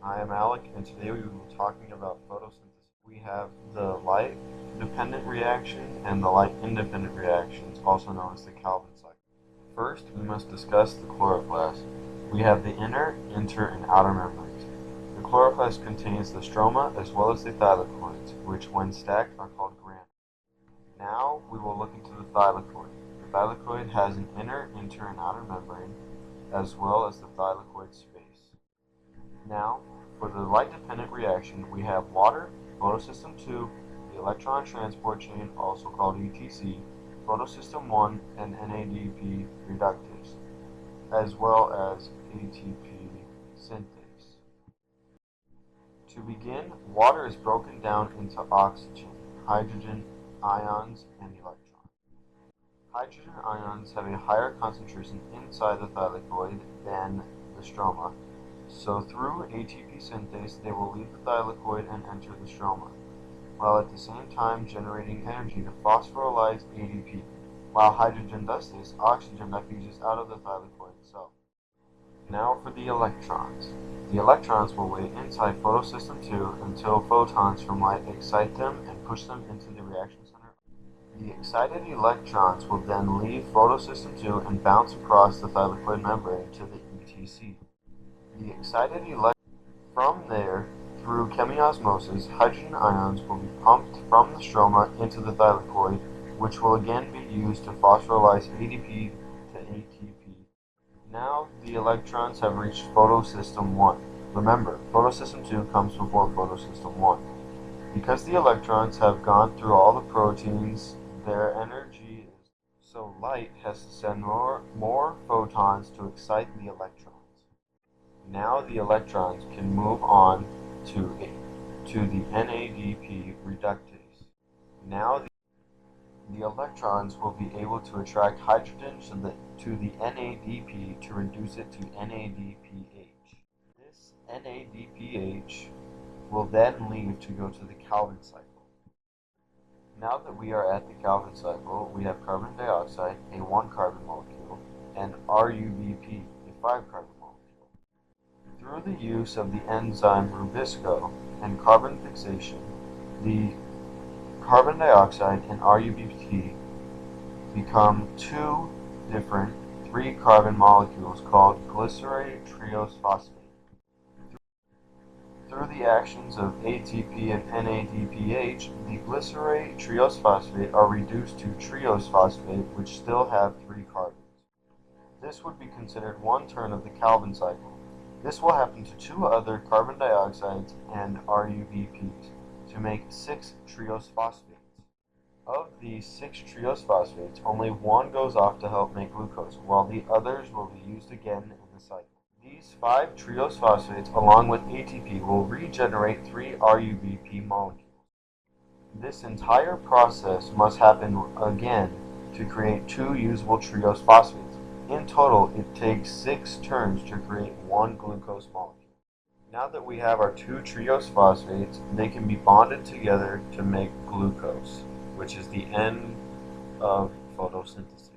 I am Alec, and today we will be talking about photosynthesis. We have the light-dependent reaction and the light-independent reactions, also known as the Calvin cycle. First, we must discuss the chloroplast. We have the inner, inter, and outer membranes. The chloroplast contains the stroma as well as the thylakoids, which when stacked are called granules. Now we will look into the thylakoid. The thylakoid has an inner, inter, and outer membrane, as well as the thylakoid space. Now, for the light-dependent reaction, we have water, photosystem 2, the electron transport chain, also called ETC, photosystem 1, and NADP reductase, as well as ATP synthase. To begin, water is broken down into oxygen, hydrogen, ions, and electrons. Hydrogen ions have a higher concentration inside the thylakoid than the stroma, so through ATP synthase they will leave the thylakoid and enter the stroma, while at the same time generating energy to phosphorylize ADP. While hydrogen does this, oxygen diffuses out of the thylakoid itself. Now for the electrons. The electrons will wait inside photosystem 2 until photons from light excite them and push them into the reaction center. The excited electrons will then leave photosystem 2 and bounce across the thylakoid membrane to the ETC. The excited From there, through chemiosmosis, hydrogen ions will be pumped from the stroma into the thylakoid, which will again be used to phosphorylize ADP to ATP. Now the electrons have reached photosystem 1. Remember, photosystem 2 comes before photosystem 1. Because the electrons have gone through all the proteins, their energy is so light has to send more photons to excite the electrons. Now the electrons can move on to the NADP reductase. Now the electrons will be able to attract hydrogen to the NADP to reduce it to NADPH. This NADPH will then leave to go to the Calvin cycle. Now that we are at the Calvin cycle, we have carbon dioxide, a 1-carbon molecule, and RUBP, a 5-carbon molecule. Through the use of the enzyme Rubisco and carbon fixation, the carbon dioxide and RUBP become two different 3-carbon molecules called glycerate triose phosphate. Through the actions of ATP and NADPH, the glycerate triose phosphate are reduced to triose phosphate, which still have 3 carbons. This would be considered one turn of the Calvin cycle. This will happen to 2 other carbon dioxides and RUBPs to make 6 triose phosphates. Of these 6 triose phosphates, only 1 goes off to help make glucose, while the others will be used again in the cycle. These 5 triose phosphates, along with ATP, will regenerate 3 RUBP molecules. This entire process must happen again to create 2 usable triose phosphates. In total, it takes 6 turns to create 1 glucose molecule. Now that we have our 2 triose phosphates, they can be bonded together to make glucose, which is the end of photosynthesis.